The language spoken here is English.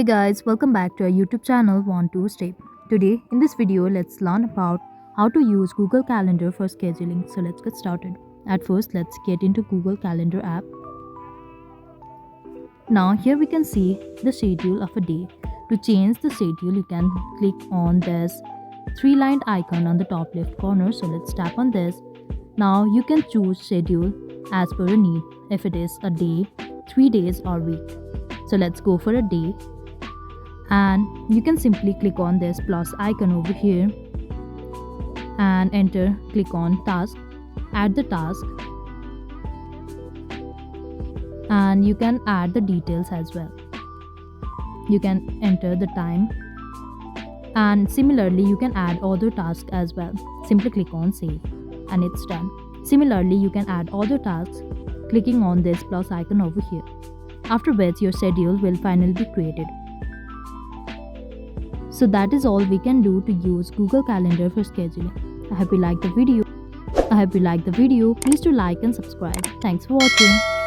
Hey guys, welcome back to our YouTube channel Want to Stay. Today in this video, let's learn about how to use Google Calendar for scheduling. So let's get started. At first, let's get into Google Calendar app. Now here we can see the schedule of a day. To change the schedule, you can click on this three-lined icon on the top left corner. So let's tap on this. Now you can choose schedule as per your need, if it is a day, 3 days or week. So let's go for a day, and you can simply click on this plus icon over here and click on task, add the task, and you can add the details as well. You can enter the time, and similarly you can add other tasks as well. Simply click on save and it's done. Similarly, you can add other tasks clicking on this plus icon over here. After which your schedule will finally be created. So that is all we can do to use Google Calendar for scheduling. I hope you liked the video. Please do like and subscribe. Thanks for watching.